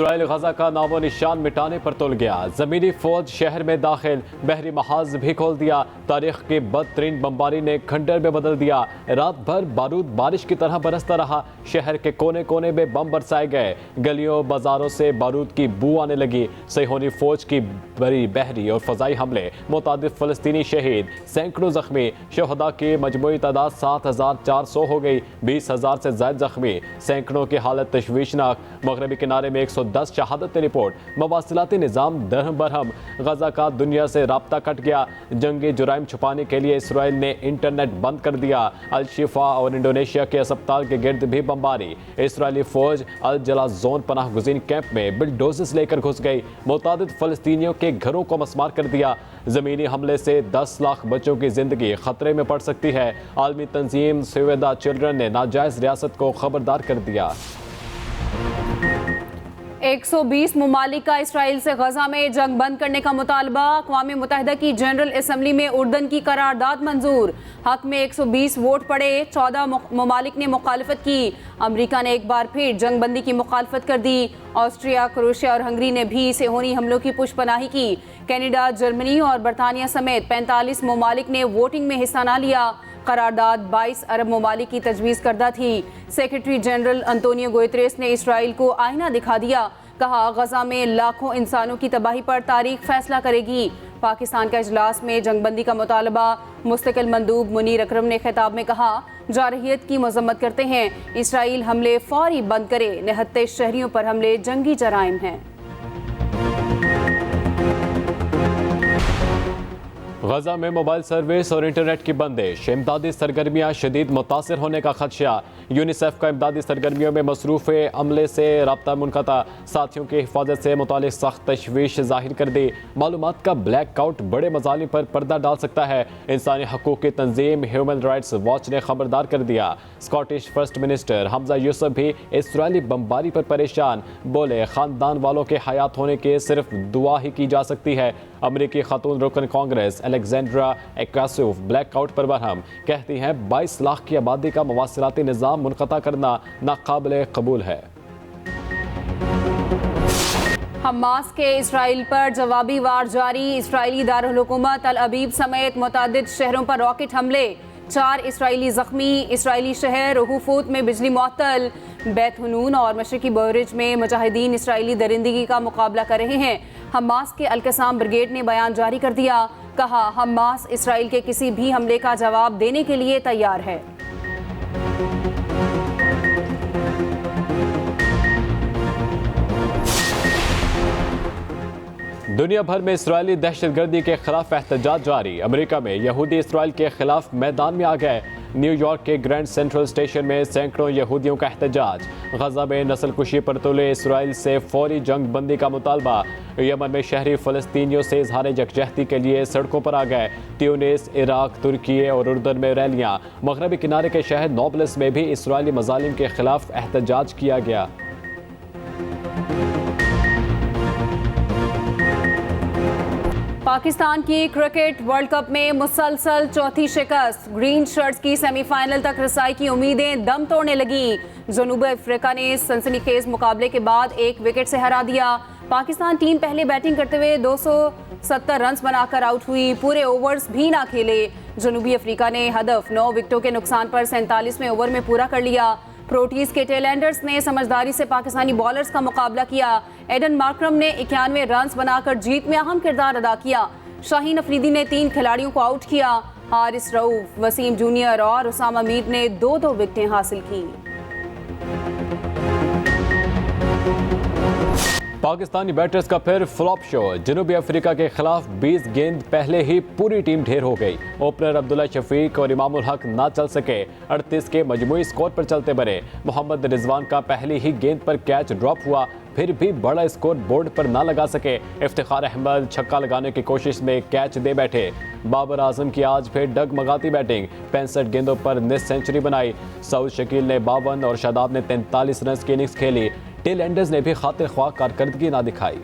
Israel गजा का नामो निशान मिटाने पर तुल गया। जमीनी फौज शहर में दाखिल, बहरी महाज भी खोल दिया। तारीख की बदतरीन बमबारी ने खंडर में बदल दिया। रात भर बारूद बारिश की तरह बरसता रहा। शहर के कोने कोने में बम बरसाए गए। गलियों बाजारों से बारूद की बू आने लगी। सैहोनी फौज की बड़ी बहरी और फजाई हमले, मुतादिद फलस्तीनी शहीद, सैकड़ों जख्मी। शहदा की मजमूई तादाद 7,400 हो गई। 20,000 से ज्यादा जख्मी, सैकड़ों की हालत तशवीशनाक। मगरबी किनारे में 110 शहादत रिपोर्ट। मवासिलाती निज़ाम दरहम बरहम। गजा का दुनिया से राब्ता कट गया। जंगी जुराइम छुपाने के लिए इसराइल ने इंटरनेट बंद कर दिया। अल शिफा और इंडोनेशिया के अस्पताल के गिर्द भी बमबारी। इसराइली फौज अल जला जोन पनाह गुज़ीन कैंप में बिलडोजर्स लेकर घुस गई। मुतादिद फलस्तीनियों के घरों को मस्मार कर दिया। जमीनी हमले से 10 लाख बच्चों की जिंदगी खतरे में पड़ सकती है। आलमी तंजीम सेव द चिल्ड्रन ने नाजायज रियासत को खबरदार कर दिया। 120 ममालिक का इसराइल से गजा में जंग बंद करने का मुतालबा। अक़वाम मुत्तहिदा की जनरल असम्बली में उर्दन की करारदाद मंजूर। हक में 120 वोट पड़े। 14 ममालिक ने मुखालफत की। अमरीका ने एक बार फिर जंग बंदी की मुखालफत कर दी। ऑस्ट्रिया, क्रोएशिया और हंगरी ने भी सेहोनी हमलों की पुष्पनाही की। कनाडा, जर्मनी और बरतानिया समेत 45 ममालिक ने वोटिंग में हिस्सा न लिया। करारदाद 22 अरब ममालिक की तजवीज़ करदा थी। सेक्रेटरी जनरल अंतोनियो गुतेरेस ने इसराइल को आईना दिखा दिया। कहा, गजा में लाखों इंसानों की तबाही पर तारीख फैसला करेगी। पाकिस्तान का इजलास में जंगबंदी का मुतालबा। मुस्तकिल मंदूब मुनीर अकरम ने खिताब में कहा, जारहियत की मजम्मत करते हैं। इसराइल हमले फौरी बंद करे। निहत्ते शहरियों पर हमले जंगी जराइम हैं। गजा में मोबाइल सर्विस और इंटरनेट की बंदिश। इमदादी सरगर्मियाँ शदीद मुतासर होने का खदशा। यूनिसेफ का इमदादी सरगर्मियों में मसरूफ़ अमले से रब्ता मुनक़ता। साथियों की हिफाजत से मुतालिक सख्त तशवीश जाहिर कर दी। मालूमात का ब्लैक आउट बड़े मजालिम पर पर्दा डाल सकता है। इंसानी हकूक़ की तंजीम ह्यूमन राइट्स वॉच ने खबरदार कर दिया। Scottish first minister Hamza Yusuf भी इसराइली बमबारी पर परेशान। बोले, ख़ानदान वालों के हयात होने के सिर्फ दुआ ही की जा सकती है। अमरीकी खातून रुकन कांग्रेस अलेक्जेंड्रा एकासोफ ब्लैकआउट पर बरहम। कहती हैं 22 लाख की आबादी का मवासिलाती निज़ाम मुनक़ता करना नाक़ाबिल कबूल है। हमास के इसराइल पर जवाबी वार जारी। इसराइली दारुल हुकूमत अल अबीब समेत मुतादिद शहरों पर रॉकेट हमले। 4 इसराइली जख्मी। इसराइली शहर हुफूत में बिजली मुअत्तल। बैत हनून और मशरकी बोरिज में मुजाहिदीन इसराइली दरिंदगी का मुकाबला कर रहे हैं। हमास के अल-कसाम ब्रिगेड ने बयान जारी कर दिया। कहा, हमास इसराइल के किसी भी हमले का जवाब देने के लिए तैयार है। दुनिया भर में इसराइली दहशतगर्दी के खिलाफ एहतजाज जारी। अमेरिका में यहूदी इसराइल के खिलाफ मैदान में आ गए। न्यूयॉर्क के ग्रैंड सेंट्रल स्टेशन में सैकड़ों यहूदियों का एहतजाज। गजा में नस्लकुशी पर तुले इसराइल से फौरी जंग बंदी का मुतालबा। यमन में शहरी फ़लस्तीनियों से इजहार यकजहती के लिए सड़कों पर आ गए। ट्यूनिस, इराक, तुर्की और उर्दन में रैलियाँ। मगरबी किनारे के शहर नाब्लस में भी इसराइली मजालिम के खिलाफ एहतजाज किया गया। पाकिस्तान की क्रिकेट वर्ल्ड कप में मुसलसल चौथी शिकस्त। ग्रीन शर्ट्स की सेमीफाइनल तक रसाई की उम्मीदें दम तोड़ने लगी। जनूबी अफ्रीका ने सनसनीखेज मुकाबले के बाद 1 विकेट से हरा दिया। पाकिस्तान टीम पहले बैटिंग करते हुए 270 रन बनाकर आउट हुई। पूरे ओवर्स भी ना खेले। जनूबी अफ्रीका ने हदफ 9 विकेटों के नुकसान पर 47वें ओवर में पूरा कर लिया। प्रोटीज के टेलेंडर्स ने समझदारी से पाकिस्तानी बॉलर्स का मुकाबला किया। एडन मार्करम ने 91 रन बनाकर जीत में अहम किरदार अदा किया। शाहीन अफरीदी ने 3 खिलाड़ियों को आउट किया। हारिस रऊफ, वसीम जूनियर और उसामा मीर ने 2-2 विकेटें हासिल की। पाकिस्तानी बैटर्स का फिर फ्लॉप शो। जनूबी अफ्रीका के खिलाफ 20 गेंद पहले ही पूरी टीम ढेर हो गई। ओपनर अब्दुल्ला शफीक और इमामुल हक ना चल सके। 38 के मजमूई स्कोर पर चलते बने। मोहम्मद रिजवान का पहली ही गेंद पर कैच ड्रॉप हुआ, फिर भी बड़ा स्कोर बोर्ड पर ना लगा सके। इफ्तिखार अहमद छक्का लगाने की कोशिश में कैच दे बैठे। बाबर आजम की आज फिर डगमगाती बैटिंग। 65 गेंदों पर निस सेंचुरी बनाई। सऊद शकील ने 52 और शादाब ने 43 रन की इनिंग्स खेली। टेल एंडर्स ने भी खातिर ख्वाह कारकर्दगी ना दिखाई।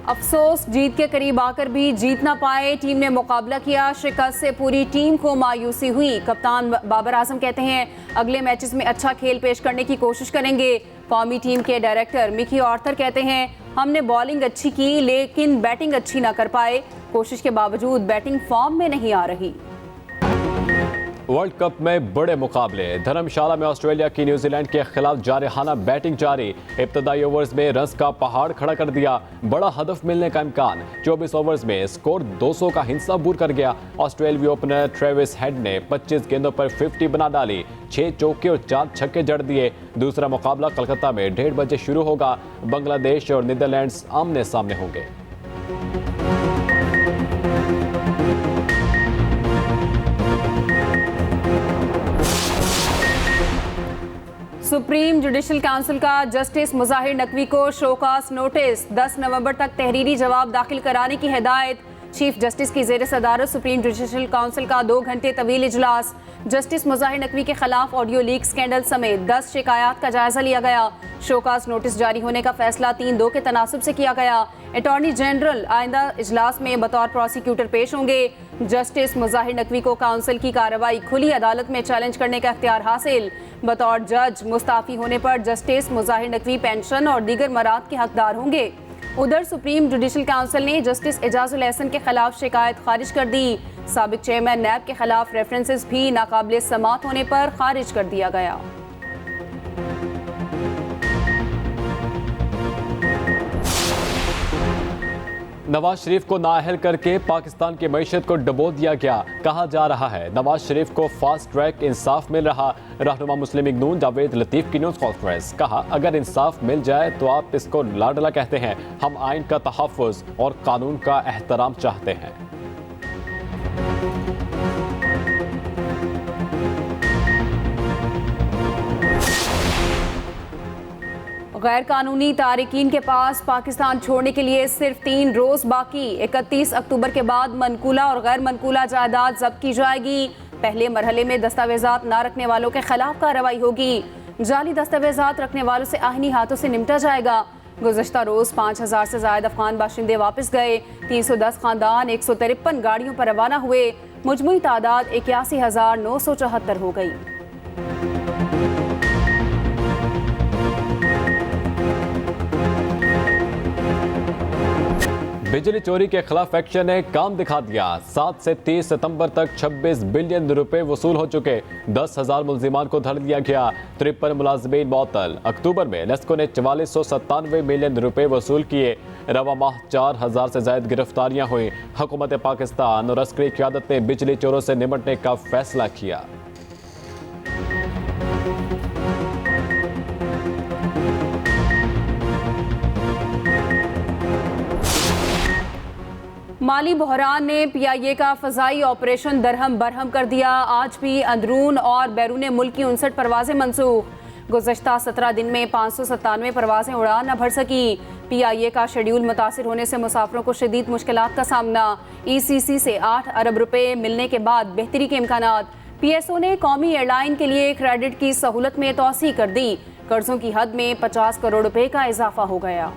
अफसोस, जीत के करीब आकर भी जीत ना पाए। टीम ने मुकाबला किया, शिकस्त से पूरी टीम को मायूसी हुई। कप्तान बाबर आजम कहते हैं अगले मैचेस में अच्छा खेल पेश करने की कोशिश करेंगे। कौमी टीम के डायरेक्टर मिकी आर्थर कहते हैं हमने बॉलिंग अच्छी की लेकिन बैटिंग अच्छी ना कर पाए। कोशिश के बावजूद बैटिंग फॉर्म में नहीं आ रही। वर्ल्ड कप में बड़े मुकाबले। धर्मशाला में ऑस्ट्रेलिया की न्यूजीलैंड के खिलाफ जारहाना बैटिंग जारी। इब्तदाई ओवर्स में रन्स का पहाड़ खड़ा कर दिया, बड़ा हदफ मिलने का इम्कान। 24 ओवर्स में स्कोर 200 का हिंसा बूर कर गया। ऑस्ट्रेलियावी ओपनर ट्रेविस हेड ने 25 गेंदों पर 50 बना डाली, 6 चौके और 4 छक्के जड़ दिए। दूसरा मुकाबला कोलकाता में 1:30 बजे शुरू होगा। बांग्लादेश और नीदरलैंड्स आमने सामने होंगे। सुप्रीम जुडिशल काउंसिल का जस्टिस मुजाहिर नकवी को शोकास नोटिस। 10 नवंबर तक तहरीरी जवाब दाखिल कराने की हिदायत। चीफ जस्टिस की जेर सदारत सुप्रीम जुडिशल काउंसिल का 2 घंटे तवील इजलास। जस्टिस मुजाहिर नकवी के खिलाफ ऑडियो लीक स्कैंडल समेत 10 शिकायत का जायजा लिया गया। शोकास नोटिस जारी होने का फैसला 3-2 के तनासुब से किया गया। अटॉर्नी जनरल आइंदा इजलास में बतौर प्रोसिक्यूटर पेश होंगे। जस्टिस मुजाहिर नकवी को काउंसिल की कार्रवाई खुली अदालत में चैलेंज करने का इख्तियार हासिल। बतौर जज मुस्ताफी होने पर जस्टिस मुजाहिर नकवी पेंशन और दीगर मराद के हकदार होंगे। उधर सुप्रीम जुडिशल काउंसिल ने जस्टिस एजाजुल एहसन के खिलाफ शिकायत खारिज कर दी। साबिक चेयरमैन नैब के खिलाफ रेफरेंसेस भी नाकाबिले समात होने पर खारिज कर दिया गया। नवाज शरीफ को नाअहल करके पाकिस्तान की मईशत को डबो दिया गया। कहा जा रहा है नवाज शरीफ को फास्ट ट्रैक इंसाफ मिल रहा। रहनुमा मुस्लिम लीग नून जावेद लतीफ की न्यूज़ कॉन्फ्रेंस। कहा अगर इंसाफ मिल जाए तो आप इसको लाडला कहते हैं, हम आइन का तहफ़्फ़ुज़ और कानून का एहतराम चाहते हैं। गैर कानूनी तारिकीन के पास पाकिस्तान छोड़ने के लिए सिर्फ 3 रोज बाकी। 31 अक्टूबर के बाद मनकूला और गैर मनकूला जायदाद जब्त की जाएगी। पहले मरहले में दस्तावेजात न रखने वालों के खिलाफ कार्रवाई होगी। जाली दस्तावेजात रखने वालों से आहिनी हाथों से निपटा जाएगा। गुज़श्ता रोज 5000 से ज्यादा अफगान बाशिंदे वापस गए। 310 खानदान 153 गाड़ियों पर रवाना हुए। मुजमुई तादाद 81,974 हो गई। बिजली चोरी के खिलाफ एक्शन ने काम दिखा दिया। 7 से 30 सितंबर तक 26 बिलियन रुपए वसूल हो चुके। 10,000 मुलजिमान को धर लिया गया। 53 मुलाजमीन मअतल। अक्टूबर में नेस्को ने 4497 मिलियन रुपए वसूल किए। रवा माह 4000 से ज्यादा गिरफ्तारियां हुई। हुकूमत पाकिस्तान और अस्करी क़यादत ने बिजली चोरों से निपटने का फैसला किया। माली बहरान ने PIA का फ़ज़ाई ऑपरेशन दरहम बरहम कर दिया। आज भी अंदरून और बैरून मुल्क की 59 परवाजें मनसूख। गुज़श्ता 17 दिन में 597 परवाजें उड़ान न भर सकी। PIA का शेड्यूल मुतासिर होने से मुसाफिरों को शदीद मुश्किलात का सामना। ECC से 8 अरब रुपए मिलने के बाद बेहतरी के इम्कानात। PSO ने कौमी एयरलाइन के लिए क्रेडिट की सहूलत में तोसी कर दी। कर्जों की हद में 50 करोड़ रुपए का इजाफा हो गया।